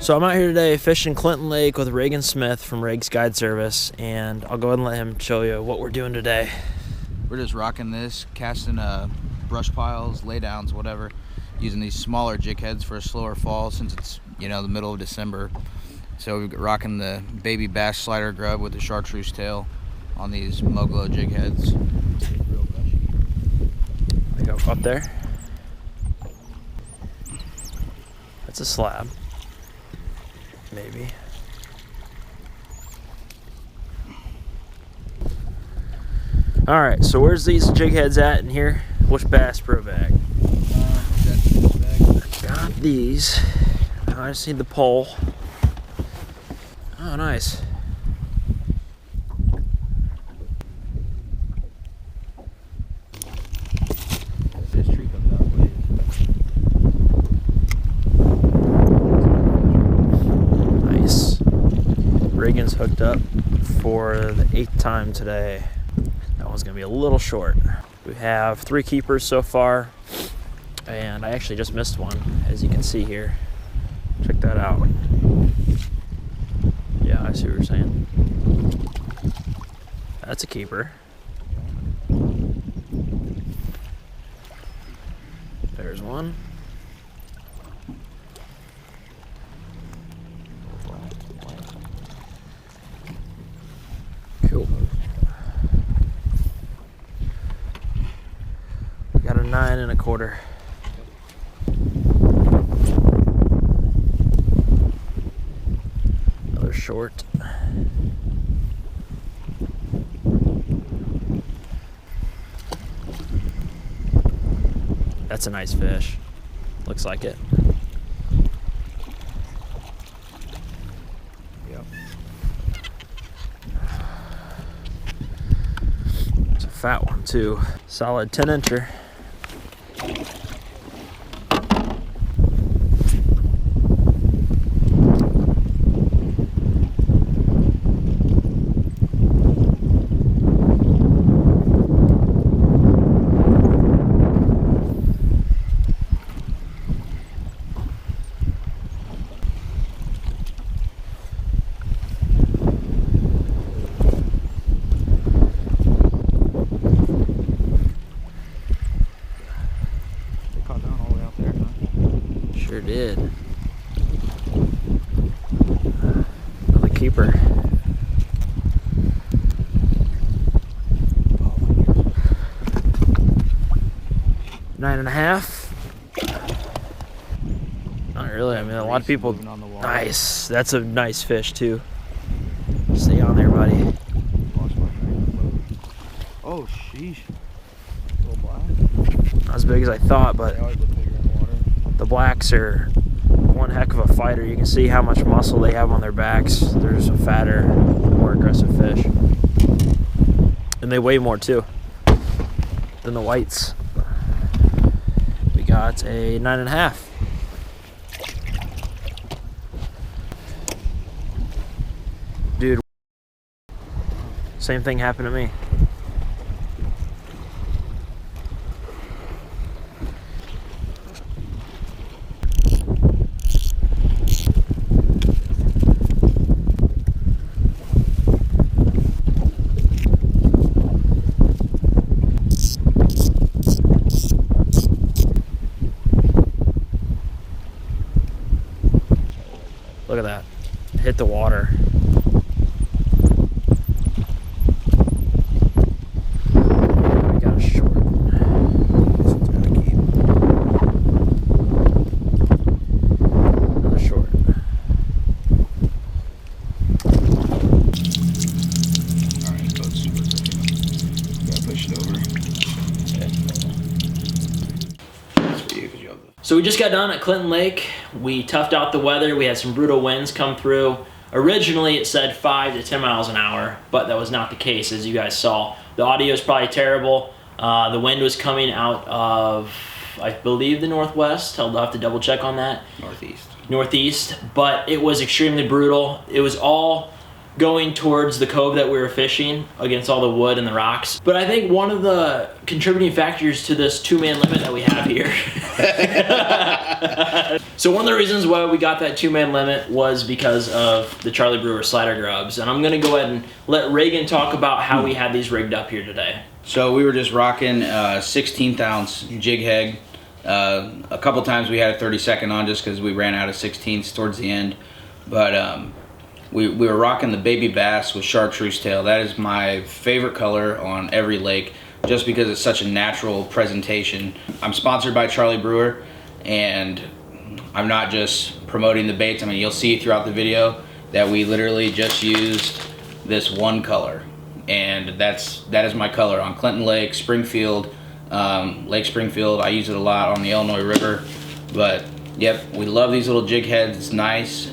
So I'm out here today fishing Clinton Lake with Reagan Smith from Reagan's Guide Service, and I'll go ahead and let him show you what we're doing today. We're just rocking this, casting brush piles, laydowns, whatever, using these smaller jig heads for a slower fall since it's, you know, the middle of December. So we're rocking the baby bass slider grub with the chartreuse tail on these Moglo jig heads. Real brushy. I go up there. That's a slab. Maybe. Alright, so where's these jig heads at in here? Which Bass Pro bag? Got these. I just need the pole. Oh, nice. This tree comes out ways. Nice. Reagan's hooked up for the 8th time today. That one's gonna be a little short. We have 3 keepers so far, and I actually just missed one, as you can see here. Check that out. Yeah, I see what you're saying. That's a keeper. There's one. Cool. We got a 9 1/4. Another short. That's a nice fish. Looks like it. Yep. It's a fat one too. Solid 10-incher. Sure did. Another keeper. Nine and a half. Not really. I mean, a lot of people. Nice. That's a nice fish too. Stay on there, buddy. Oh, sheesh. Little black. Not as big as I thought, but the blacks are one heck of a fighter. You can see how much muscle they have on their backs. They're just a fatter, more aggressive fish. And they weigh more too than the whites. We got a 9 1/2. Dude, same thing happened to me. Look at that. Hit the water. We got a short. This one's gonna keep. Another short. Alright, boat's super quick. Gotta push it over. So we just got done at Clinton Lake. We toughed out the weather. We had some brutal winds come through. Originally it said 5 to 10 miles an hour, but that was not the case, as you guys saw. The audio is probably terrible. The wind was coming out of, I believe, the northwest. I'll have to double check on that. Northeast. Northeast, but it was extremely brutal. It was all going towards the cove that we were fishing against all the wood and the rocks. But I think one of the contributing factors to this 2-man limit that we have here. So one of the reasons why we got that 2-man limit was because of the Charlie Brewer slider grubs. And I'm gonna go ahead and let Reagan talk about how we had these rigged up here today. So we were just rocking 16th ounce jig head. A couple times we had a 32nd on just because we ran out of 16ths towards the end. But we were rocking the baby bass with chartreuse tail. That is my favorite color on every lake just because it's such a natural presentation. I'm sponsored by Charlie Brewer, and I'm not just promoting the baits. I mean, you'll see throughout the video that we literally just used this one color, and that is my color on Clinton Lake, Springfield, Lake Springfield. I use it a lot on the Illinois River. But yep, we love these little jig heads. It's nice.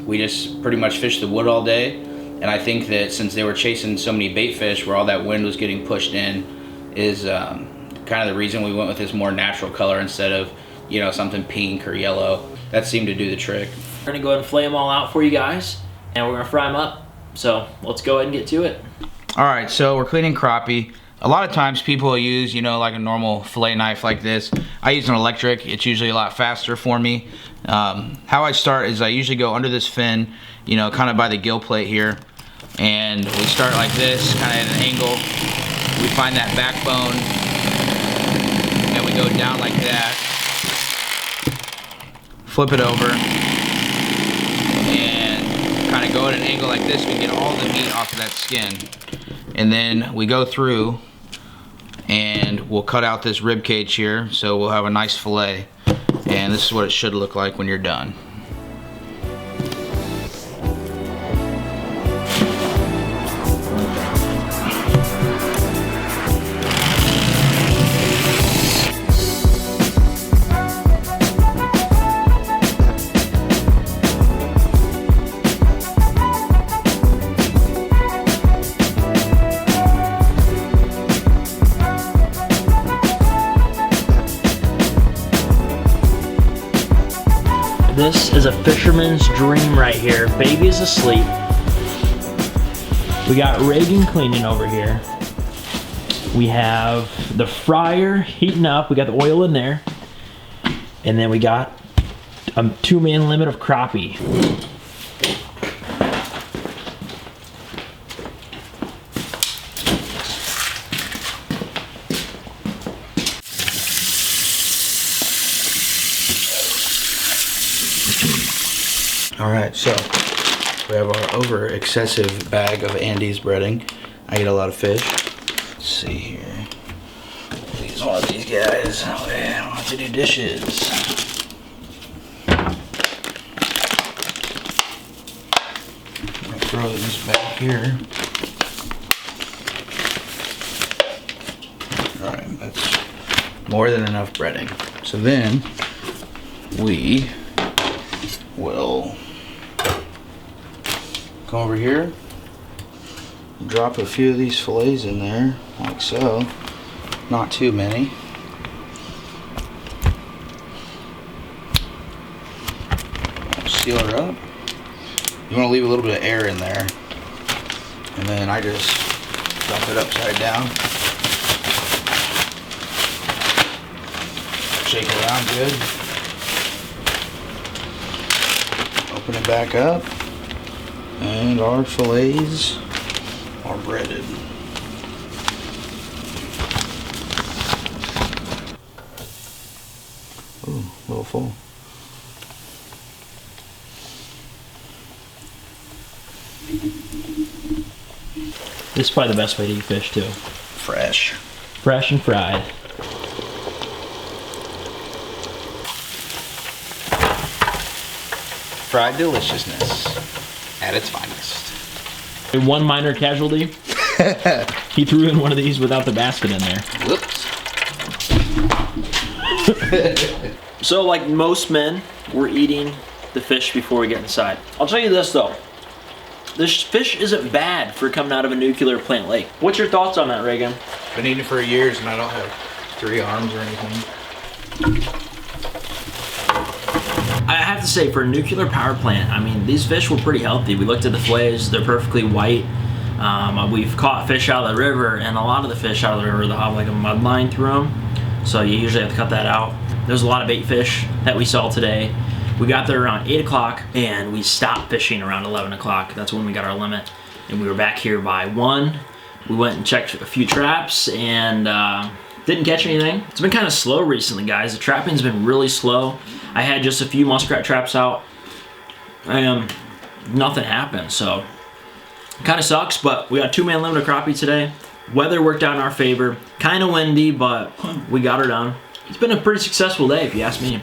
We just pretty much fished the wood all day, and I think that since they were chasing so many bait fish where all that wind was getting pushed in is kind of the reason we went with this more natural color instead of, you know, something pink or yellow. That seemed to do the trick. We're gonna go ahead and flay them all out for you guys, and we're gonna fry them up. So let's go ahead and get to it. All right, so we're cleaning crappie. A lot of times people will use, you know, like a normal fillet knife like this. I use an electric. It's usually a lot faster for me. How I start is I usually go under this fin, you know, kind of by the gill plate here. And we start like this, kind of at an angle. We find that backbone, and we go down like that. Flip it over, and kind of go at an angle like this. We get all the meat off of that skin. And then we go through and we'll cut out this rib cage here, so we'll have a nice fillet. And this is what it should look like when you're done. This is a fisherman's dream right here. Baby is asleep. We got Reagan cleaning over here. We have the fryer heating up. We got the oil in there. And then we got a 2-man limit of crappie. All right, so we have our over excessive bag of Andy's breading. I eat a lot of fish. Let's see here. Use one of these guys. Oh yeah, I want to do dishes. I'm gonna throw this back here. All right, that's more than enough breading. So then we will come over here, drop a few of these fillets in there, like so. Not too many. Seal her up. You want to leave a little bit of air in there, and then I just dump it upside down. Shake it around good. Open it back up, and our fillets are breaded. Ooh, a little full. This is probably the best way to eat fish too. Fresh. Fresh and fried. Fried deliciousness at its finest. One minor casualty. He threw in one of these without the basket in there. Whoops. So like most men, we're eating the fish before we get inside. I'll tell you this though. This fish isn't bad for coming out of a nuclear plant lake. What's your thoughts on that, Reagan? Been eating for years and I don't have 3 arms or anything. I have to say, for a nuclear power plant, I mean, these fish were pretty healthy. We looked at the fillets, they're perfectly white. We've caught fish out of the river, and a lot of the fish out of the river, they'll have like a mud line through them, so you usually have to cut that out. There's a lot of bait fish that we saw today. We got there around 8 o'clock, and we stopped fishing around 11 o'clock. That's when we got our limit, and we were back here by 1. We went and checked a few traps, and didn't catch anything. It's been kind of slow recently, guys. The trapping's been really slow. I had just a few muskrat traps out, and nothing happened, so kind of sucks, but we got 2-man limit of crappie today. Weather worked out in our favor. Kind of windy, but we got her done. It's been a pretty successful day, if you ask me.